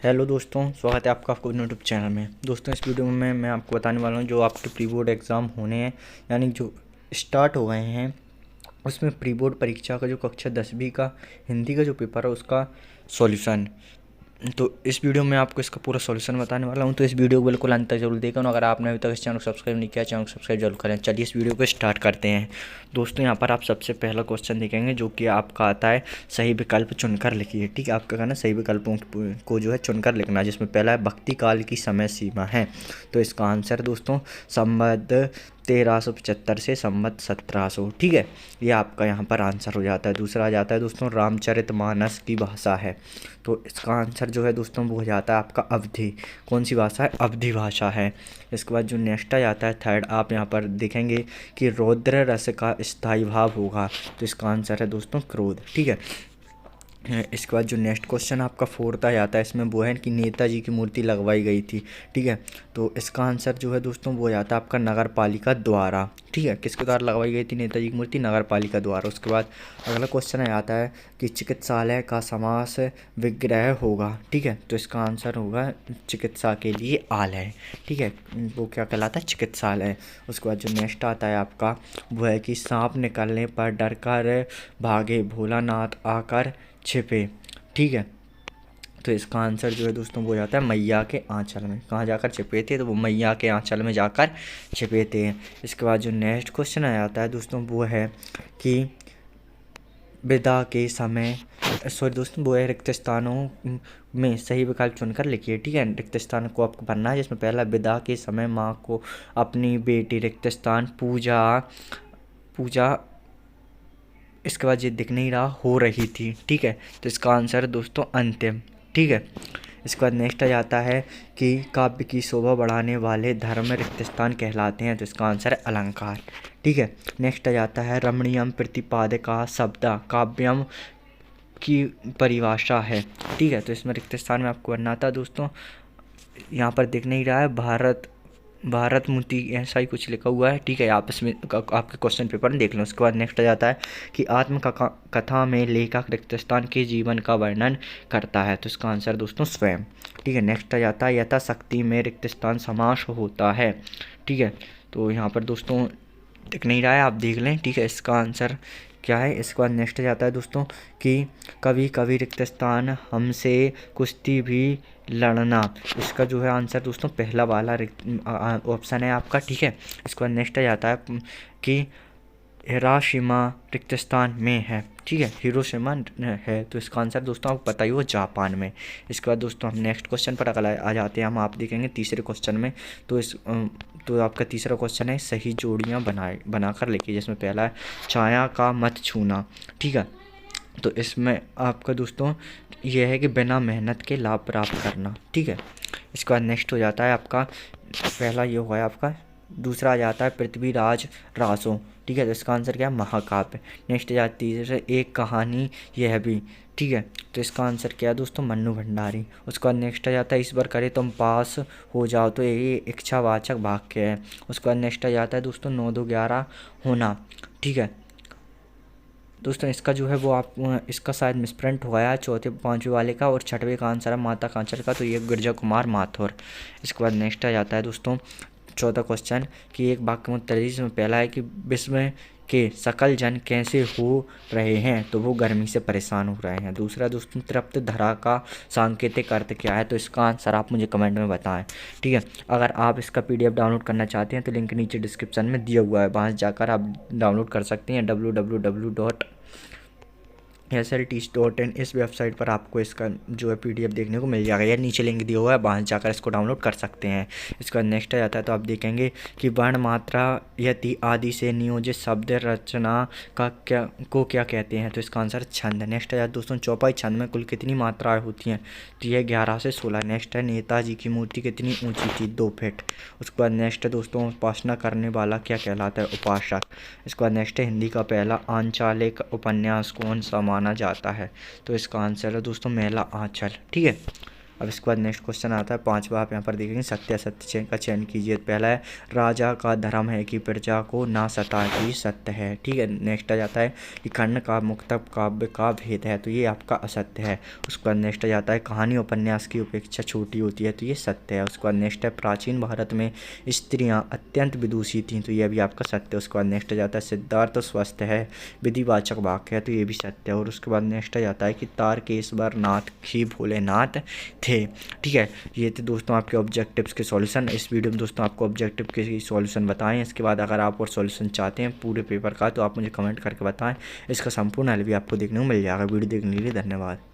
Hello दोस्तों, स्वागत है आपका आपको यूट्यूब चैनल में। दोस्तों, इस वीडियो में मैं आपको बताने वाला हूँ जो आपके प्री बोर्ड एग्ज़ाम होने हैं, यानी जो स्टार्ट हो गए हैं, उसमें प्री बोर्ड परीक्षा का जो कक्षा 10वीं का हिंदी का जो पेपर है उसका सॉल्यूशन। तो इस वीडियो में आपको इसका पूरा सॉल्यूशन बताने वाला हूं, तो इस वीडियो को बिल्कुल अंत तक जरूर देखें। और अगर आपने अभी तक इस चैनल को सब्सक्राइब नहीं किया, चैनल को सब्सक्राइब जरूर करें। चलिए इस वीडियो को स्टार्ट करते हैं। दोस्तों, यहाँ पर आप सबसे पहला क्वेश्चन देखेंगे जो कि आपका आता है सही विकल्प चुनकर लिखिए। ठीक है, आपका कहना सही विकल्पों को जो है चुनकर लिखना है, जिसमें पहला है भक्ति काल की समय सीमा है। तो इसका आंसर दोस्तों संबंध 1375 से संबंध 1700। ठीक है, ये आपका यहाँ पर आंसर हो जाता है। दूसरा आ जाता है दोस्तों रामचरितमानस की भाषा है। तो इसका आंसर जो है दोस्तों वो हो जाता है आपका अवधि। कौन सी भाषा है? अवधि भाषा है। इसके बाद जो नेक्स्ट आ जाता है थर्ड, आप यहाँ पर देखेंगे कि रौद्र रस का स्थायी भाव होगा। तो इसका आंसर है दोस्तों क्रोध। ठीक है, इसके बाद जो नेक्स्ट क्वेश्चन आपका फोर्थ आ जाता है, इसमें वो है कि नेताजी की मूर्ति लगवाई गई थी। ठीक है, तो इसका आंसर जो है दोस्तों वो हो जाता है आपका नगर पालिका द्वारा। ठीक है, किसके द्वारा लगवाई गई थी नेताजी की मूर्ति? नगर पालिका द्वारा। उसके बाद अगला क्वेश्चन आ जाता है कि चिकित्सालय का समास विग्रह होगा। ठीक है, तो इसका आंसर होगा चिकित्सा के लिए आलय। ठीक है, वो क्या कहलाता है? चिकित्सालय। उसके बाद जो नेक्स्ट आता है आपका वो है कि सांप निकलने पर डर कर भागे भोलानाथ आकर छिपे। ठीक है, तो इसका आंसर जो है दोस्तों वो हो जाता है मैया के आंचल में। कहाँ जाकर छिपे थे? तो वो मैया के आंचल में जाकर छिपे थे। इसके बाद जो नेक्स्ट क्वेश्चन आ जाता है दोस्तों वो है कि विदा के समय सॉरी दोस्तों वो है रिक्त स्थानों में सही विकल्प चुनकर लिखिए। ठीक है, रिक्त स्थान को आपको भरना है, जिसमें पहला विदा के समय माँ को अपनी बेटी रिक्त स्थान पूजा पूजा इसके बाद ये दिख नहीं रहा हो रही थी। ठीक है, तो इसका आंसर है दोस्तों अंतिम। ठीक है, इसके बाद नेक्स्ट आ जाता है कि काव्य की शोभा बढ़ाने वाले धर्म रिक्त स्थान कहलाते हैं। तो इसका आंसर है अलंकार। ठीक है, नेक्स्ट आ जाता है रमणीयम प्रतिपादका शब्द काव्यम की परिभाषा है। ठीक है, तो इसमें रिक्त स्थान में आपको बनना था दोस्तों, यहाँ पर दिख नहीं रहा है, भारत मुति ऐसा ही कुछ लिखा हुआ है। ठीक है, आप इसमें आपके क्वेश्चन पेपर में देख लें। उसके बाद नेक्स्ट आ जाता है कि कथा में लेखक रिक्तस्थान के जीवन का वर्णन करता है। तो इसका आंसर दोस्तों स्वयं। ठीक है, नेक्स्ट आ जाता है यथाशक्ति में रिक्तस्थान समास होता है। ठीक है, तो यहाँ पर दोस्तों दिख नहीं रहा है, आप देख लें। ठीक है, इसका आंसर क्या है? इसके बाद नेक्स्ट जाता है दोस्तों कि कभी कभी रिक्त स्थान हमसे कुश्ती भी लड़ना। इसका जो है आंसर दोस्तों पहला वाला ऑप्शन है आपका। ठीक है, इसके बाद नेक्स्ट आ जाता है कि हिरोशिमा रिक्त स्थान में है। ठीक है, हिरोशिमा है, तो इसका आंसर दोस्तों आपको पता ही हो जापान में। इसके बाद दोस्तों हम नेक्स्ट क्वेश्चन पर अगला आ जाते हैं। हम आप देखेंगे तीसरे क्वेश्चन में, तो आपका तीसरा क्वेश्चन है सही जोड़ियाँ बनाकर लिखिए, जिसमें पहला है छाया का मत छूना। ठीक है, तो इसमें आपका दोस्तों यह है कि बिना मेहनत के लाभ प्राप्त करना। ठीक है, इसके बाद नेक्स्ट हो जाता है आपका पहला ये हुआ है आपका, दूसरा आ जाता है पृथ्वीराज रासो। ठीक है, तो इसका आंसर क्या है? महाकाव्य। नेक्स्ट आ जाती है एक कहानी यह भी। ठीक है, तो इसका आंसर क्या है दोस्तों? मन्नू भंडारी। उसके बाद नेक्स्ट आ जाता है इस बार करे तुम पास हो जाओ। तो ये इच्छावाचक वाक्य है। उसके बाद नेक्स्ट आ जाता है दोस्तों 9 2 11 होना। ठीक है दोस्तों, इसका जो है वो आप इसका शायद मिसप्रिंट हो गया है चौथे पाँचवें वाले का, और छठवें का आंसर है माता कांचल का। तो ये गिरजा कुमार माथुर। इसके बाद नेक्स्ट आ जाता है दोस्तों चौथा क्वेश्चन कि एक वाक्य में उत्तर दीजिए, जिसमें पहला है कि विश्व के सकल जन कैसे हो रहे हैं? तो वो गर्मी से परेशान हो रहे हैं। दूसरा दोस्तों तृप्त धरा का सांकेतिक अर्थ क्या है? तो इसका आंसर आप मुझे कमेंट में बताएं। ठीक है, अगर आप इसका PDF डाउनलोड करना चाहते हैं तो लिंक नीचे डिस्क्रिप्शन में दिया हुआ है, वहाँ जाकर आप डाउनलोड कर सकते हैं www.slts.in। इस वेबसाइट पर आपको इसका जो है PDF देखने को मिल जाएगा, या नीचे लिंक दिया हुआ है, वहाँ जाकर इसको डाउनलोड कर सकते हैं। इसका नेक्स्ट आ जाता है, तो आप देखेंगे कि वर्ण मात्रा यति आदि से नियोजित शब्द रचना का क्या कहते हैं? तो इसका आंसर छंद। नेक्स्ट आ जाता है दोस्तों चौपाई छंद में कुल कितनी मात्राएँ होती हैं? तो यह 11 से 16। नेक्स्ट है नेताजी की मूर्ति कितनी ऊँची थी? 2 फीट। उसके बाद नेक्स्ट है दोस्तों उपासना करने वाला क्या कहलाता है? उपासक। इसके बाद नेक्स्ट है हिंदी का पहला आंचलिक उपन्यास कौन सा माना जाता है? तो इसका आंसर है दोस्तों मेला आंचल। ठीक है, अब इसके बाद नेक्स्ट क्वेश्चन आता है 5वां, आप यहाँ पर देखेंगे सत्य असत्य का चयन कीजिए। पहला है राजा का धर्म है कि प्रजा को ना सताए, ये सत्य है। ठीक है, नेक्स्ट आ जाता है कि खंड का मुक्तब काव्य का भेद है, तो ये आपका असत्य है। उसके बाद नेक्स्ट आ जाता है कहानी उपन्यास की अपेक्षा छोटी होती है, तो ये सत्य है। उसके बाद नेक्स्ट है प्राचीन भारत में स्त्रियां अत्यंत विदुषी थीं, तो ये भी आपका सत्य है। उसके बाद नेक्स्ट आ जाता है सिद्धार्थ स्वस्थ है विधिवाचक वाक्य है, तो ये भी सत्य है। और उसके बाद नेक्स्ट आ जाता है कि तारकेश्वर नाथ ही भोलेनाथ थे। ठीक है, ये थे दोस्तों आपके ऑब्जेक्टिव्स के सॉल्यूशन। इस वीडियो में दोस्तों आपको ऑब्जेक्टिव के सॉल्यूशन बताएं। इसके बाद अगर आप और सॉल्यूशन चाहते हैं पूरे पेपर का, तो आप मुझे कमेंट करके बताएं। इसका संपूर्ण हल भी आपको देखने को मिल जाएगा। वीडियो देखने के लिए धन्यवाद।